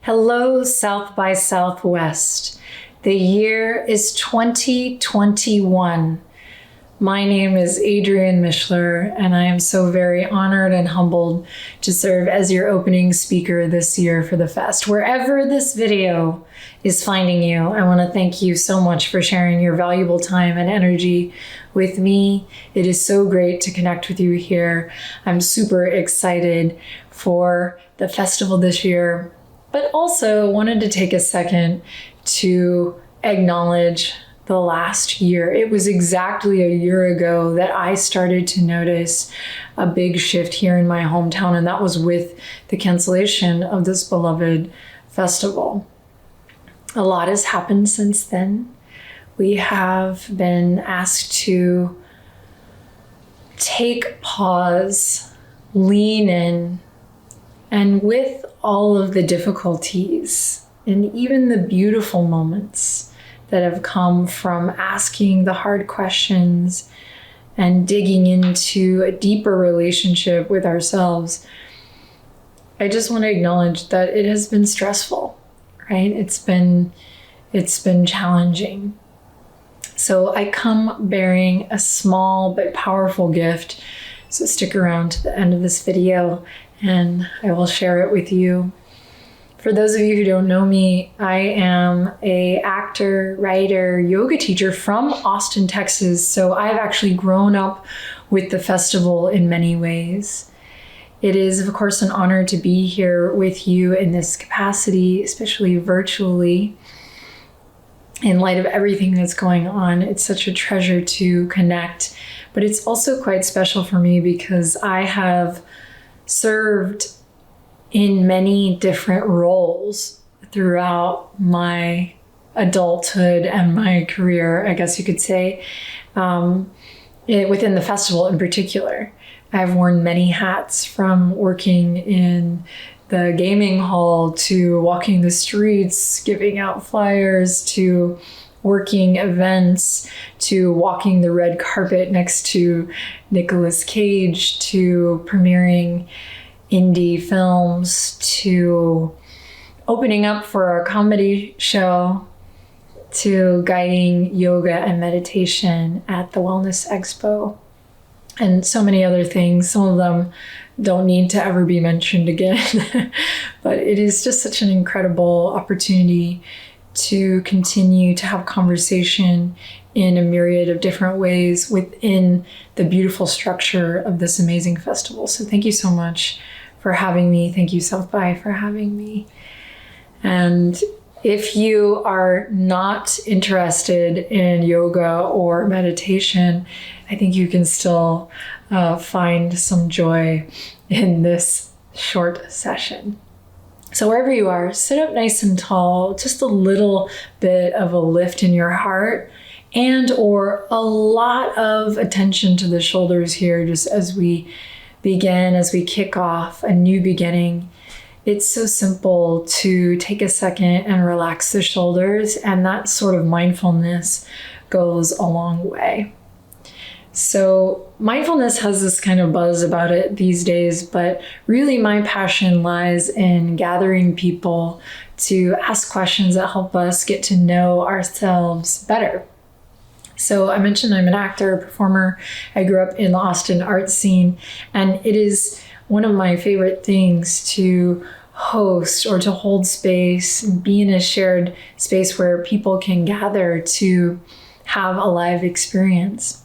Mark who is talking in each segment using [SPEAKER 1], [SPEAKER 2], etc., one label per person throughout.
[SPEAKER 1] Hello, South by Southwest. The year is 2021. My name is Adrienne Mischler, and I am so very honored and humbled to serve as your opening speaker this year for the fest. Wherever this video is finding you, I want to thank you so much for sharing your valuable time and energy with me. It is so great to connect with you here. I'm super excited for the festival this year, but also wanted to take a second to acknowledge the last year. It was exactly a year ago that I started to notice a big shift here in my hometown, and that was with the cancellation of this beloved festival. A lot has happened since then. We have been asked to take pause, lean in, and with all of the difficulties and even the beautiful moments that have come from asking the hard questions and digging into a deeper relationship with ourselves, I just want to acknowledge that it has been stressful, right? It's been challenging. So I come bearing a small but powerful gift. So stick around to the end of this video and I will share it with you. For those of you who don't know me, I am an actor, writer, yoga teacher from Austin, Texas. So I've actually grown up with the festival in many ways. It is, of course, an honor to be here with you in this capacity, especially virtually. In light of everything that's going on, it's such a treasure to connect. But it's also quite special for me because I have served in many different roles throughout my adulthood and my career, I guess you could say, within the festival in particular. I've worn many hats, from working in the gaming hall to walking the streets, giving out flyers, to working events, to walking the red carpet next to Nicolas Cage, to premiering indie films, to opening up for a comedy show, to guiding yoga and meditation at the Wellness Expo, and so many other things. Some of them don't need to ever be mentioned again, but it is just such an incredible opportunity to continue to have conversation in a myriad of different ways within the beautiful structure of this amazing festival. So thank you so much for having me. Thank you, South by, for having me. And if you are not interested in yoga or meditation, I think you can still find some joy in this short session. So wherever you are, sit up nice and tall, just a little bit of a lift in your heart and or a lot of attention to the shoulders here just as we begin, as we kick off a new beginning. It's so simple to take a second and relax the shoulders, and that sort of mindfulness goes a long way. So mindfulness has this kind of buzz about it these days, but really my passion lies in gathering people to ask questions that help us get to know ourselves better. So I mentioned I'm an actor, a performer. I grew up in the Austin art scene, and it is one of my favorite things to host or to hold space and be in a shared space where people can gather to have a live experience.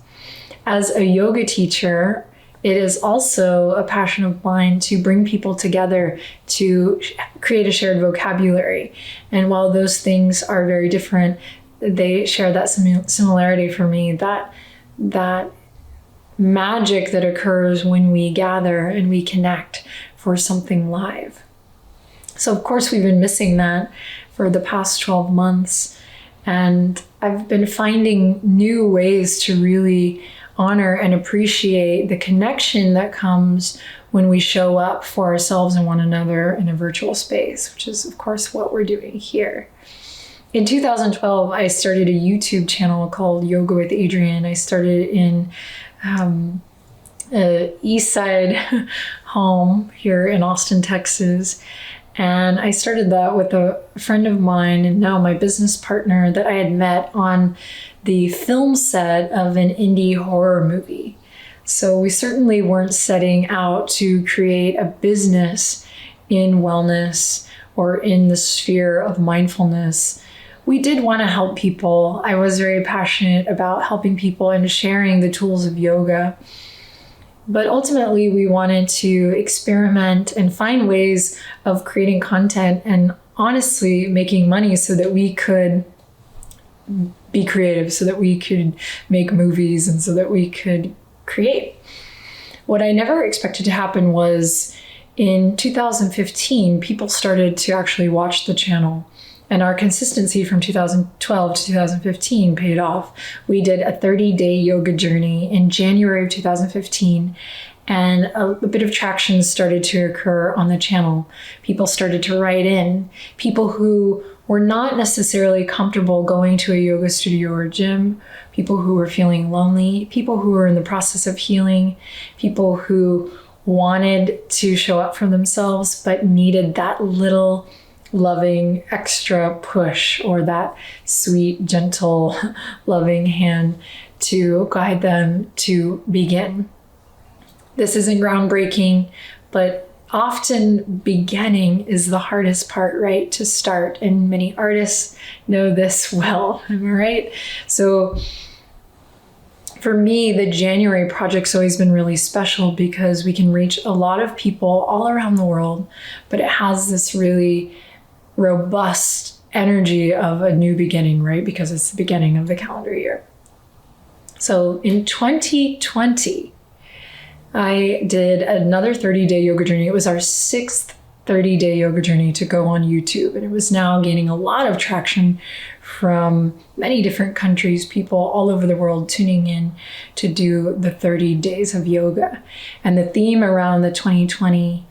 [SPEAKER 1] As a yoga teacher, it is also a passion of mine to bring people together to create a shared vocabulary. And while those things are very different, they share that similarity for me, that magic that occurs when we gather and we connect for something live. So of course we've been missing that for the past 12 months. And I've been finding new ways to really honor and appreciate the connection that comes when we show up for ourselves and one another in a virtual space, which is of course what we're doing here. In 2012, I started a YouTube channel called Yoga with Adrienne. I started in East Side home here in Austin, Texas. And I started that with a friend of mine and now my business partner that I had met on the film set of an indie horror movie. So we certainly weren't setting out to create a business in wellness or in the sphere of mindfulness. We did want to help people. I was very passionate about helping people and sharing the tools of yoga. But ultimately, we wanted to experiment and find ways of creating content and honestly making money so that we could be creative, so that we could make movies, and so that we could create. What I never expected to happen was in 2015, people started to actually watch the channel. And our consistency from 2012 to 2015 paid off. We did a 30-day yoga journey in January of 2015, and a bit of traction started to occur on the channel. People started to write in, people who were not necessarily comfortable going to a yoga studio or gym, people who were feeling lonely, people who were in the process of healing, people who wanted to show up for themselves but needed that little loving extra push or that sweet, gentle, loving hand to guide them to begin. This isn't groundbreaking, but often beginning is the hardest part, right? To start. And many artists know this well, am I right? So for me, the January project's always been really special because we can reach a lot of people all around the world, but it has this really robust energy of a new beginning, right? Because it's the beginning of the calendar year. So in 2020, I did another 30-day yoga journey. It was our 6th 30-day yoga journey to go on YouTube. And it was now gaining a lot of traction from many different countries, people all over the world tuning in to do the 30 days of yoga. And the theme around the 2020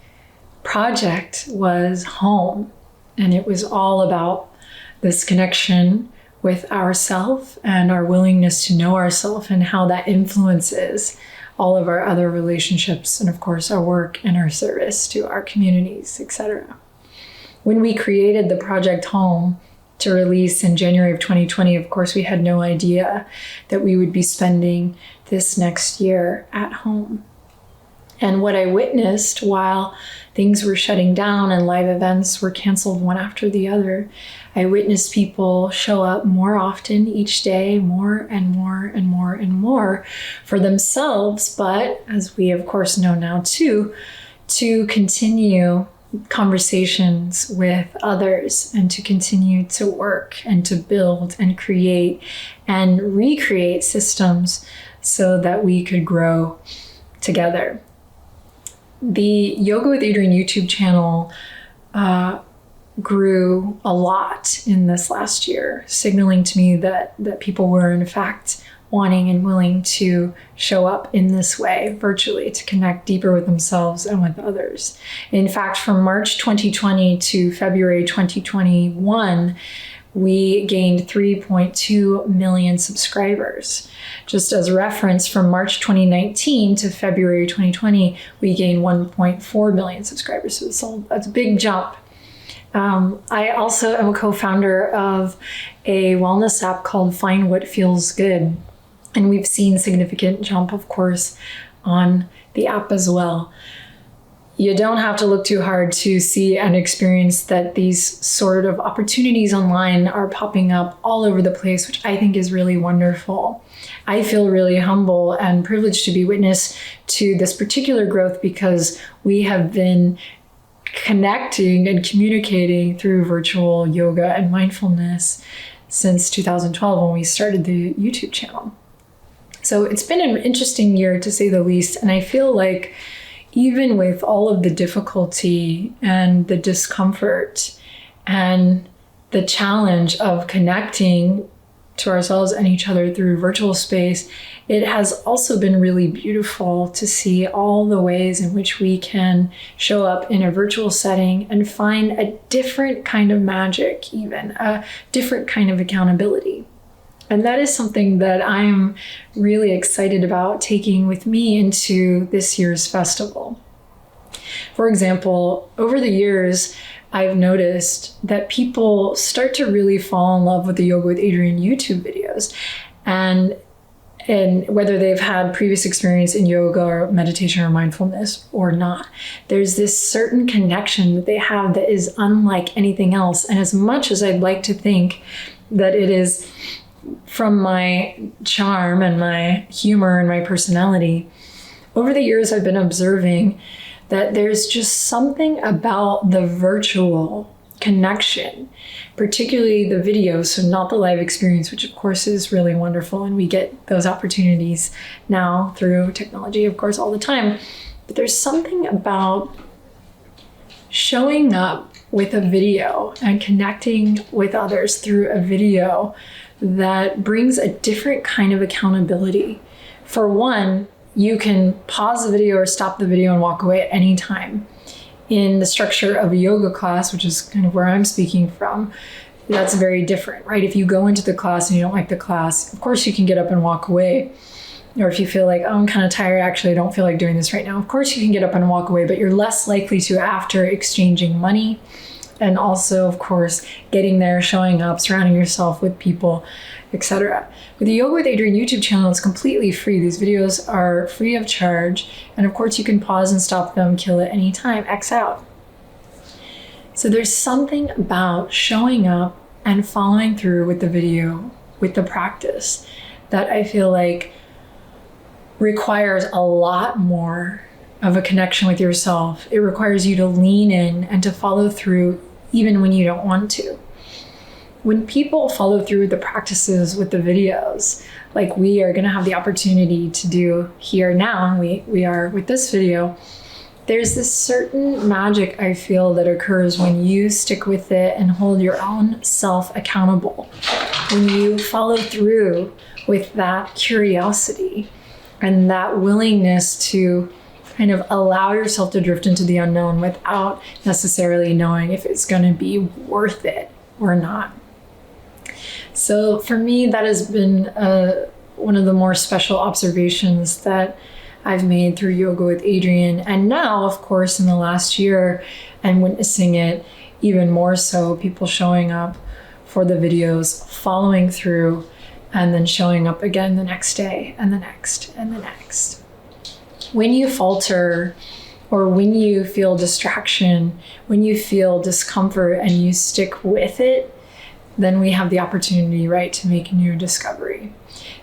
[SPEAKER 1] project was home. And it was all about this connection with ourself and our willingness to know ourself and how that influences all of our other relationships and of course our work and our service to our communities, etc. When we created the project Home to release in January of 2020, of course, we had no idea that we would be spending this next year at home. And what I witnessed while things were shutting down and live events were canceled one after the other, I witnessed people show up more often each day, more and more and more and more for themselves, but as we of course know now too, to continue conversations with others and to continue to work and to build and create and recreate systems so that we could grow together. The Yoga with Adrienne YouTube channel grew a lot in this last year, signaling to me that people were in fact wanting and willing to show up in this way virtually to connect deeper with themselves and with others. In fact, from March 2020 to February 2021, we gained 3.2 million subscribers. Just as reference, from March 2019 to February 2020, we gained 1.4 million subscribers. So that's a big jump. I also am a co-founder of a wellness app called Find What Feels Good. And we've seen significant jump, of course, on the app as well. You don't have to look too hard to see and experience that these sort of opportunities online are popping up all over the place, which I think is really wonderful. I feel really humble and privileged to be witness to this particular growth because we have been connecting and communicating through virtual yoga and mindfulness since 2012 when we started the YouTube channel. So it's been an interesting year to say the least, and I feel like even with all of the difficulty and the discomfort and the challenge of connecting to ourselves and each other through virtual space, it has also been really beautiful to see all the ways in which we can show up in a virtual setting and find a different kind of magic, even a different kind of accountability. And that is something that I'm really excited about taking with me into this year's festival. For example, over the years, I've noticed that people start to really fall in love with the Yoga with Adriene YouTube videos. And whether they've had previous experience in yoga or meditation or mindfulness or not, there's this certain connection that they have that is unlike anything else. And as much as I'd like to think that it is from my charm and my humor and my personality, over the years I've been observing that there's just something about the virtual connection, particularly the video, so not the live experience, which of course is really wonderful, and we get those opportunities now through technology, of course, all the time. But there's something about showing up with a video and connecting with others through a video that brings a different kind of accountability. For one, you can pause the video or stop the video and walk away at any time. In the structure of a yoga class, which is kind of where I'm speaking from, that's very different, right? If you go into the class and you don't like the class, of course you can get up and walk away. Or if you feel like, oh, I'm kind of tired, actually, I don't feel like doing this right now, of course you can get up and walk away, but you're less likely to after exchanging money. And also, of course, getting there, showing up, surrounding yourself with people, etc. With the Yoga with Adriene YouTube channel, it's completely free. These videos are free of charge. And of course, you can pause and stop them, kill at any time, X out. So there's something about showing up and following through with the video, with the practice, that I feel like requires a lot more of a connection with yourself. It requires you to lean in and to follow through even when you don't want to. When people follow through with the practices with the videos, like we are going to have the opportunity to do here now, and we are with this video, there's this certain magic I feel that occurs when you stick with it and hold your own self accountable. When you follow through with that curiosity and that willingness to kind of allow yourself to drift into the unknown without necessarily knowing if it's going to be worth it or not. So for me, that has been one of the more special observations that I've made through Yoga with Adriene. And now, of course, in the last year, I'm witnessing it even more so, people showing up for the videos, following through, and then showing up again the next day and the next and the next. When you falter, or when you feel distraction, when you feel discomfort and you stick with it, then we have the opportunity, right, to make a new discovery.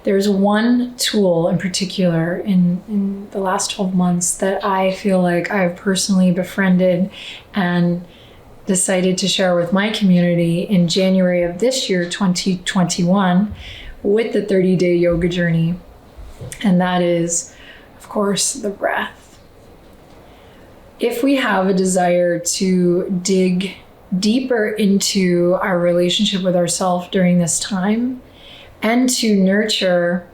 [SPEAKER 1] There's one tool in particular in the last 12 months that I feel like I've personally befriended and decided to share with my community in January of this year, 2021, with the 30-day yoga journey. And that is, of course, the breath. If we have a desire to dig deeper into our relationship with ourselves during this time and to nurture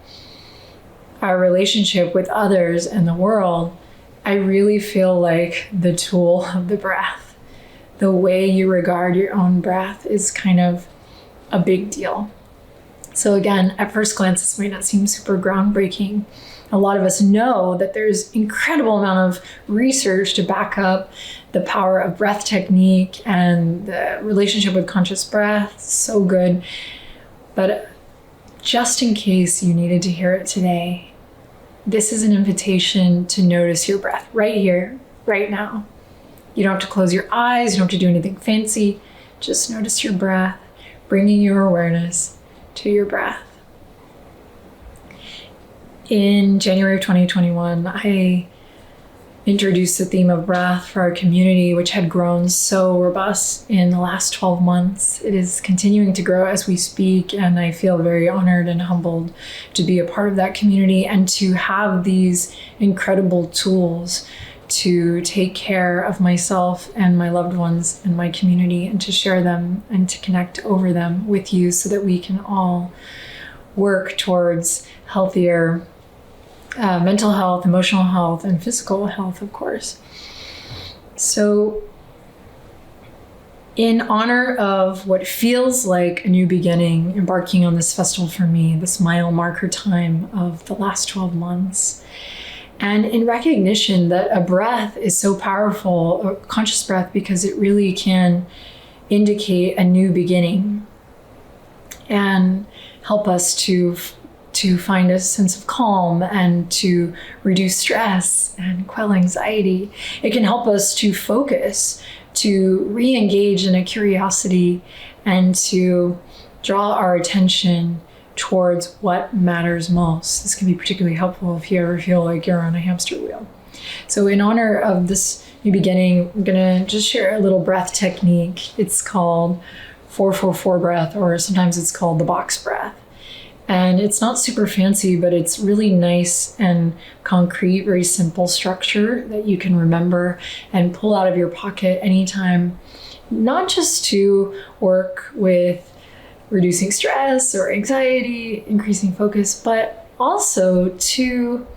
[SPEAKER 1] our relationship with others and the world, I really feel like the tool of the breath, the way you regard your own breath, is kind of a big deal. So again, at first glance, this might not seem super groundbreaking. A lot of us know that there's incredible amount of research to back up the power of breath technique and the relationship with conscious breath. So good. But just in case you needed to hear it today, this is an invitation to notice your breath right here, right now. You don't have to close your eyes. You don't have to do anything fancy. Just notice your breath, bringing your awareness to your breath. In January of 2021, I introduced the theme of breath for our community, which had grown so robust in the last 12 months. It is continuing to grow as we speak, and I feel very honored and humbled to be a part of that community and to have these incredible tools to take care of myself and my loved ones and my community, and to share them and to connect over them with you so that we can all work towards healthier mental health, emotional health, and physical health, of course. So in honor of what feels like a new beginning, embarking on this festival for me, this mile marker time of the last 12 months, And in recognition that a breath is so powerful, a conscious breath, because it really can indicate a new beginning and help us to find a sense of calm and to reduce stress and quell anxiety. It can help us to focus, to re-engage in a curiosity, and to draw our attention towards what matters most. This can be particularly helpful if you ever feel like you're on a hamster wheel. So in honor of this new beginning, I'm gonna just share a little breath technique. It's called 4-4-4 breath, or sometimes it's called the box breath. And it's not super fancy, but it's really nice and concrete, very simple structure that you can remember and pull out of your pocket anytime, not just to work with reducing stress or anxiety, increasing focus, but also to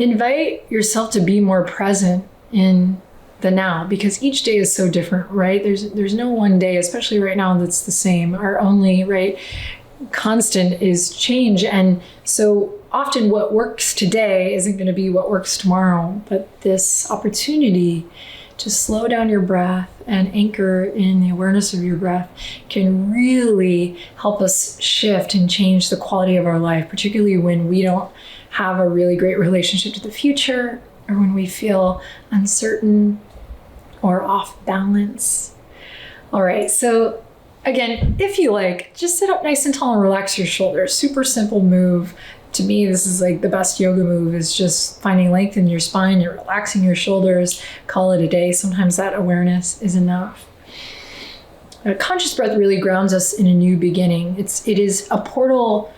[SPEAKER 1] invite yourself to be more present in the now, because each day is so different, right? There's no one day, especially right now, that's the same. Our only constant is change. And so often what works today isn't going to be what works tomorrow, but this opportunity to slow down your breath and anchor in the awareness of your breath can really help us shift and change the quality of our life, particularly when we don't have a really great relationship to the future, or when we feel uncertain or off balance. All right, so again, if you like, just sit up nice and tall and relax your shoulders. Super simple move. To me, this is like the best yoga move, is just finding length in your spine, you're relaxing your shoulders, call it a day. Sometimes that awareness is enough. A conscious breath really grounds us in a new beginning. It is a portal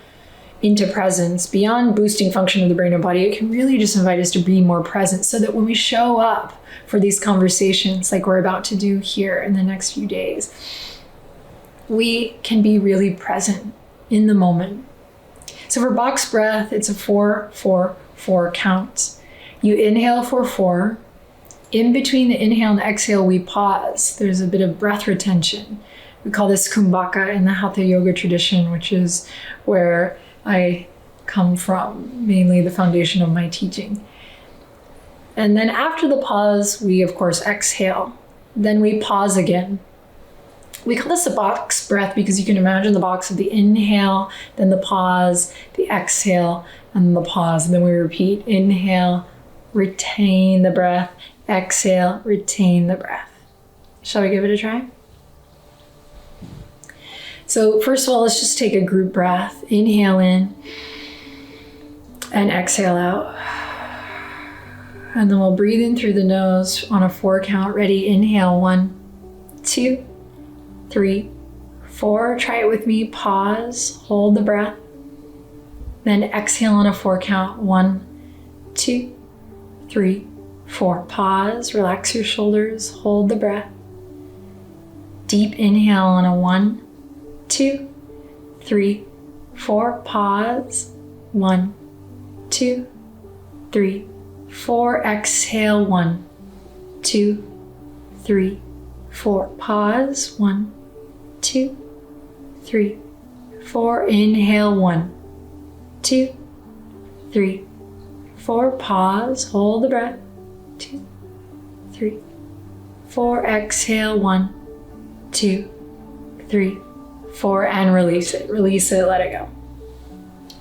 [SPEAKER 1] into presence. Beyond boosting function of the brain and body, it can really just invite us to be more present, so that when we show up for these conversations like we're about to do here in the next few days, we can be really present in the moment. So for box breath, it's a 4-4-4 count. You inhale for 4. In between the inhale and the exhale, we pause. There's a bit of breath retention. We call this kumbhaka in the Hatha yoga tradition, which is where I come from, mainly the foundation of my teaching. And then after the pause, we of course exhale. Then we pause again. We call this a box breath because you can imagine the box of the inhale, then the pause, the exhale, and the pause. And then we repeat: inhale, retain the breath, exhale, retain the breath. Shall we give it a try? So first of all, let's just take a group breath. Inhale in and exhale out. And then we'll breathe in through the nose on a 4 count. Ready? Inhale, 1, 2, 3, 4. Try it with me. Pause, hold the breath. Then exhale on a 4 count. 1, 2, 3, 4. Pause, relax your shoulders, hold the breath. Deep inhale on a 1, 2, 3, 4. Pause. 1, 2, 3, 4. Exhale. 1, 2, 3, 4. Pause. 1, 2, 3, 4. Inhale. 1, 2, 3, 4. Pause. Hold the breath. 2, 3, 4. Exhale. 1, 2, 3, 4. And release it. Release it. Let it go.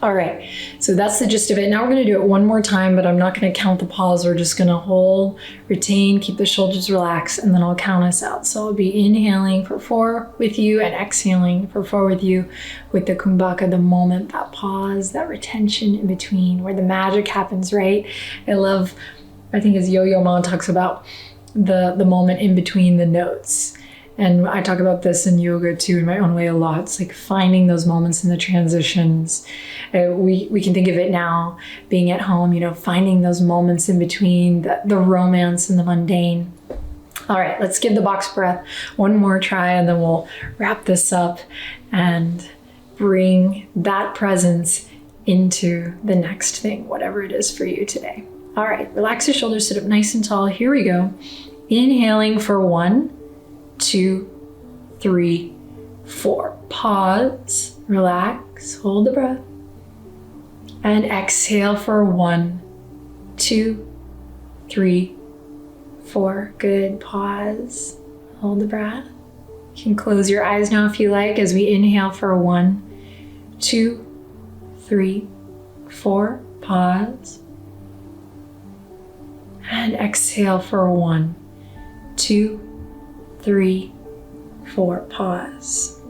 [SPEAKER 1] All right, so that's the gist of it. Now we're going to do it one more time, but I'm not going to count the pause. We're just going to hold, retain, keep the shoulders relaxed, and then I'll count us out. So I'll be inhaling for 4 with you and exhaling for 4 with you with the kumbhaka, the moment, that pause, that retention in between where the magic happens, right? I think as Yo-Yo Ma talks about the moment in between the notes. And I talk about this in yoga too, in my own way a lot. It's like finding those moments in the transitions. We can think of it now, being at home, finding those moments in between the romance and the mundane. All right, let's give the box breath one more try, and then we'll wrap this up and bring that presence into the next thing, whatever it is for you today. All right, relax your shoulders, sit up nice and tall. Here we go. Inhaling for 1, 2, 3, 4. Pause, relax, hold the breath. And exhale for 1, 2, 3, 4. Good. Pause. Hold the breath. You can close your eyes now if you like as we inhale for 1, 2, 3, 4. Pause. And exhale for 1, 2, 3, 4. Pause.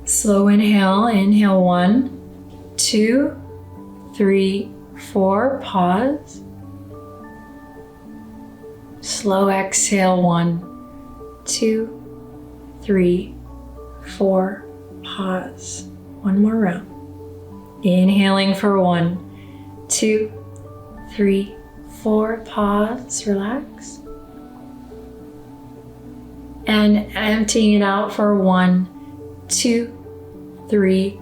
[SPEAKER 1] Slow inhale. Inhale 1, 2, 3, 4. Pause. Slow exhale 1, 2, 3, 4. Pause. One more round. Inhaling for 1, 2, 3, 4. Pause. Relax. And emptying it out for 1, 2, 3,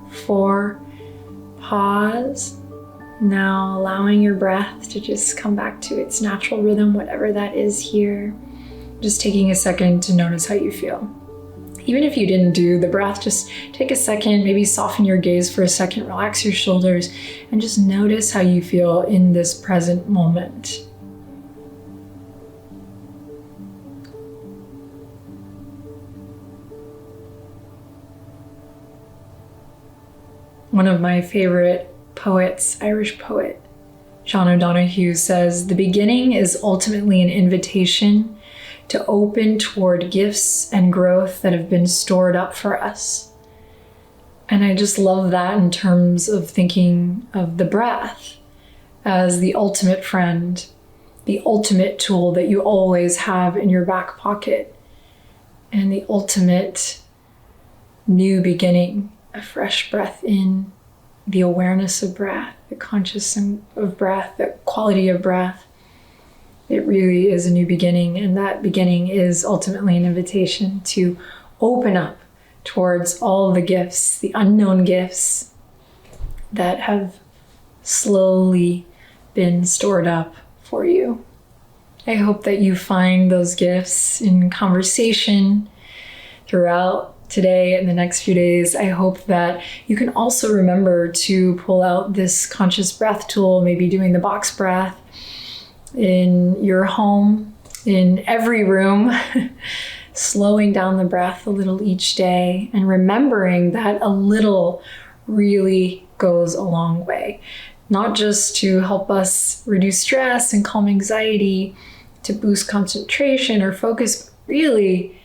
[SPEAKER 1] 4. Pause. Now allowing your breath to just come back to its natural rhythm, whatever that is here. Just taking a second to notice how you feel. Even if you didn't do the breath, just take a second, maybe soften your gaze for a second, relax your shoulders, and just notice how you feel in this present moment. One of my favorite poets, Irish poet, John O'Donohue, says, "The beginning is ultimately an invitation to open toward gifts and growth that have been stored up for us." And I just love that in terms of thinking of the breath as the ultimate friend, the ultimate tool that you always have in your back pocket, and the ultimate new beginning, a fresh breath in, the awareness of breath, the consciousness of breath, the quality of breath. It really is a new beginning, and that beginning is ultimately an invitation to open up towards all the gifts, the unknown gifts that have slowly been stored up for you. I hope that you find those gifts in conversation throughout today and the next few days. I hope that you can also remember to pull out this conscious breath tool, maybe doing the box breath in your home, in every room, slowing down the breath a little each day and remembering that a little really goes a long way. Not just to help us reduce stress and calm anxiety, to boost concentration or focus, but really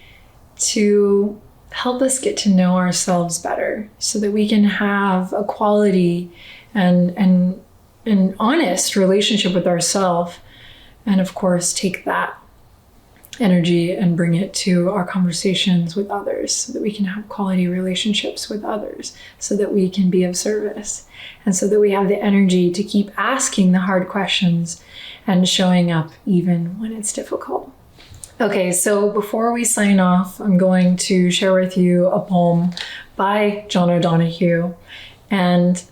[SPEAKER 1] to help us get to know ourselves better so that we can have a quality and an honest relationship with ourselves. And of course, take that energy and bring it to our conversations with others so that we can have quality relationships with others, so that we can be of service, and so that we have the energy to keep asking the hard questions and showing up even when it's difficult. Okay, so before we sign off, I'm going to share with you a poem by John O'Donohue. And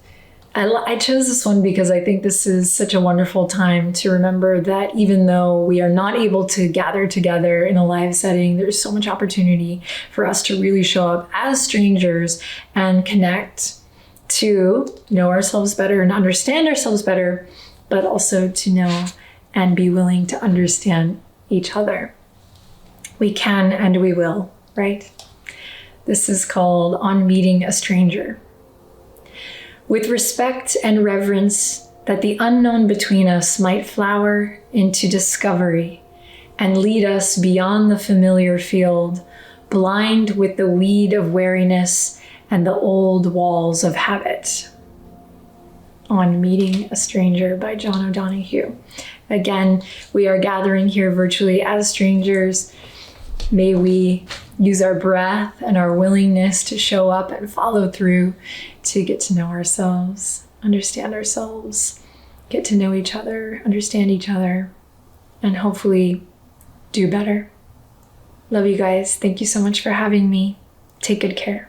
[SPEAKER 1] I chose this one because I think this is such a wonderful time to remember that even though we are not able to gather together in a live setting, there's so much opportunity for us to really show up as strangers and connect, to know ourselves better and understand ourselves better, but also to know and be willing to understand each other. We can and we will, right? This is called On Meeting a Stranger. With respect and reverence that the unknown between us might flower into discovery and lead us beyond the familiar field, blind with the weed of wariness and the old walls of habit. On Meeting a Stranger by John O'Donohue. Again, we are gathering here virtually as strangers. May we use our breath and our willingness to show up and follow through to get to know ourselves, understand ourselves, get to know each other, understand each other, and hopefully do better. Love you guys. Thank you so much for having me. Take good care.